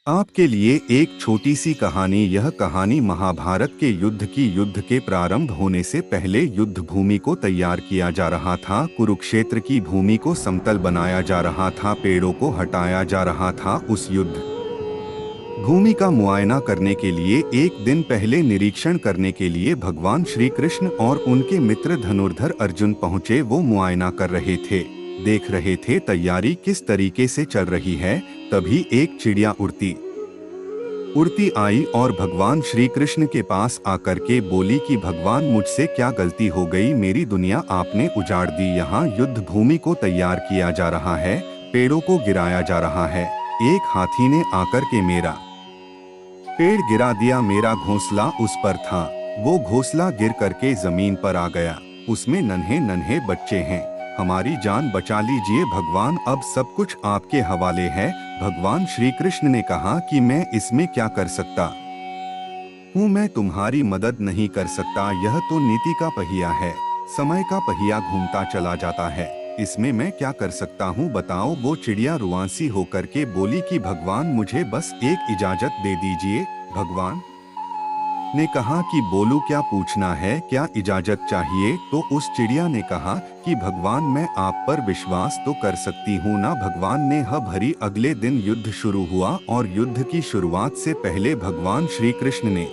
आपके लिए एक छोटी सी कहानी। यह कहानी महाभारत के युद्ध के प्रारंभ होने से पहले युद्ध भूमि को तैयार किया जा रहा था। कुरुक्षेत्र की भूमि को समतल बनाया जा रहा था, पेड़ों को हटाया जा रहा था। उस युद्ध भूमि का मुआयना करने के लिए एक दिन पहले निरीक्षण करने के लिए भगवान श्री कृष्ण और उनके मित्र धनुर्धर अर्जुन पहुँचे। वो मुआयना कर रहे थे, देख रहे थे तैयारी किस तरीके से चल रही है। तभी एक चिड़िया उड़ती आई और भगवान श्री कृष्ण के पास आकर के बोली कि भगवान, मुझसे क्या गलती हो गई? मेरी दुनिया आपने उजाड़ दी। यहाँ युद्ध भूमि को तैयार किया जा रहा है, पेड़ों को गिराया जा रहा है। एक हाथी ने आकर के मेरा पेड़ गिरा दिया। मेरा घोंसला उस पर था, वो घोंसला गिर करके जमीन पर आ गया। उसमें नन्हे नन्हे बच्चे हैं। हमारी जान बचा लीजिए भगवान, अब सब कुछ आपके हवाले है। भगवान श्री कृष्ण ने कहा कि मैं इसमें क्या कर सकता हूँ, मैं तुम्हारी मदद नहीं कर सकता। यह तो नीति का पहिया है, समय का पहिया घूमता चला जाता है, इसमें मैं क्या कर सकता हूँ बताओ? वो चिड़िया रुआंसी होकर के बोली कि भगवान, मुझे बस एक इजाजत दे दीजिए। भगवान ने कहा कि बोलू, क्या पूछना है, क्या इजाजत चाहिए? तो उस चिड़िया ने कहा कि भगवान, मैं आप पर विश्वास तो कर सकती हूँ ना? भगवान ने भरी। अगले दिन युद्ध शुरू हुआ और युद्ध की शुरुआत से पहले भगवान श्री कृष्ण ने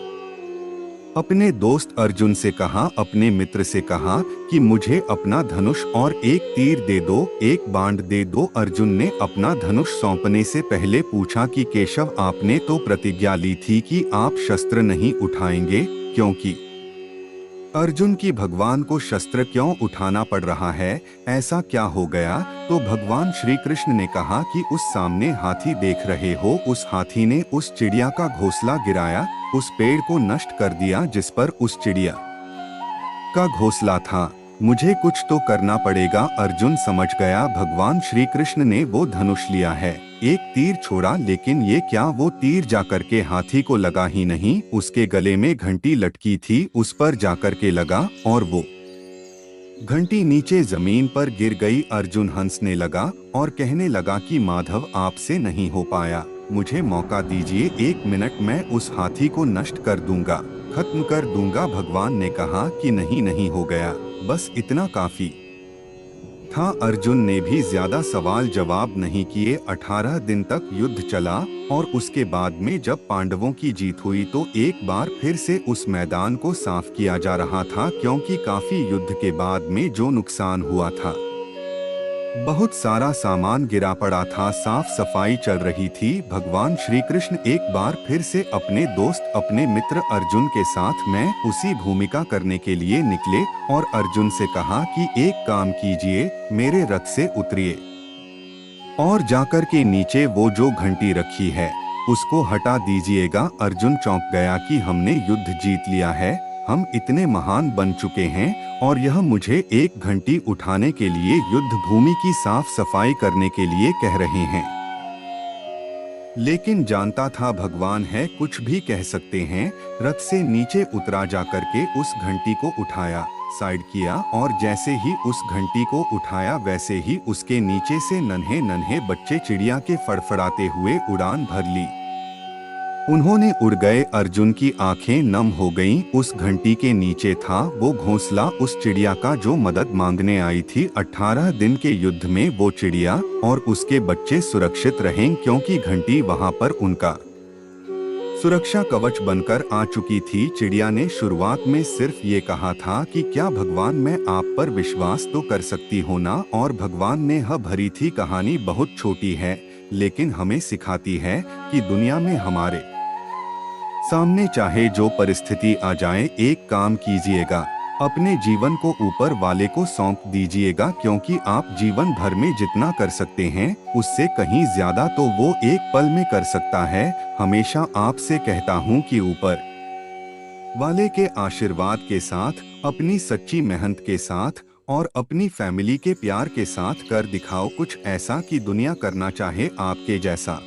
अपने दोस्त अर्जुन से कहा, अपने मित्र से कहा कि मुझे अपना धनुष और एक तीर दे दो, एक बाण दे दो। अर्जुन ने अपना धनुष सौंपने से पहले पूछा कि केशव, आपने तो प्रतिज्ञा ली थी कि आप शस्त्र नहीं उठाएंगे, क्योंकि अर्जुन की भगवान को शस्त्र क्यों उठाना पड़ रहा है? ऐसा क्या हो गया? तो भगवान श्री कृष्ण ने कहा कि उस सामने हाथी देख रहे हो, उस हाथी ने उस चिड़िया का घोंसला गिराया, उस पेड़ को नष्ट कर दिया जिस पर उस चिड़िया का घोंसला था। मुझे कुछ तो करना पड़ेगा। अर्जुन समझ गया भगवान श्री कृष्ण ने वो धनुष लिया है, एक तीर छोड़ा, लेकिन ये क्या, वो तीर जाकर के हाथी को लगा ही नहीं। उसके गले में घंटी लटकी थी, उस पर जाकर के लगा और वो घंटी नीचे जमीन पर गिर गई। अर्जुन हंसने लगा और कहने लगा कि माधव, आपसे नहीं हो पाया, मुझे मौका दीजिए, 1 मिनट, मैं उस हाथी को नष्ट कर दूंगा, खत्म कर दूंगा। भगवान ने कहा कि नहीं, नहीं हो गया, बस इतना काफी था। अर्जुन ने भी ज्यादा सवाल जवाब नहीं किए। 18 दिन तक युद्ध चला और उसके बाद में जब पांडवों की जीत हुई तो एक बार फिर से उस मैदान को साफ किया जा रहा था, क्योंकि काफी युद्ध के बाद में जो नुकसान हुआ था, बहुत सारा सामान गिरा पड़ा था, साफ सफाई चल रही थी। भगवान श्री कृष्ण एक बार फिर से अपने दोस्त, अपने मित्र अर्जुन के साथ में उसी भूमिका करने के लिए निकले और अर्जुन से कहा कि एक काम कीजिए, मेरे रथ से उतरिए और जाकर के नीचे वो जो घंटी रखी है उसको हटा दीजिएगा। अर्जुन चौंक गया कि हमने युद्ध जीत लिया है, हम इतने महान बन चुके हैं और यह मुझे एक घंटी उठाने के लिए, युद्ध भूमि की साफ सफाई करने के लिए कह रहे हैं। लेकिन जानता था भगवान है, कुछ भी कह सकते हैं। रथ से नीचे उतरा, जाकर के उस घंटी को उठाया, साइड किया और जैसे ही उस घंटी को उठाया वैसे ही उसके नीचे से नन्हे नन्हे बच्चे चिड़िया के फड़फड़ाते हुए उड़ान भर ली। उन्होंने उड़ गए। अर्जुन की आंखें नम हो गईं। उस घंटी के नीचे था वो घोंसला उस चिड़िया का जो मदद मांगने आई थी। 18 दिन के युद्ध में वो चिड़िया और उसके बच्चे सुरक्षित रहें, क्योंकि घंटी वहां पर उनका सुरक्षा कवच बनकर आ चुकी थी। चिड़िया ने शुरुआत में सिर्फ ये कहा था कि क्या भगवान, मैं आप पर विश्वास तो कर सकती हो ना? और भगवान ने भरी थी। कहानी बहुत छोटी है, लेकिन हमें सिखाती है कि दुनिया में हमारे सामने चाहे जो परिस्थिति आ जाए, एक काम कीजिएगा, अपने जीवन को ऊपर वाले को सौंप दीजिएगा, क्योंकि आप जीवन भर में जितना कर सकते हैं उससे कहीं ज्यादा तो वो एक पल में कर सकता है। हमेशा आपसे कहता हूँ कि ऊपर वाले के आशीर्वाद के साथ, अपनी सच्ची मेहनत के साथ और अपनी फैमिली के प्यार के साथ कर दिखाओ कुछ ऐसा कि दुनिया करना चाहे आपके जैसा।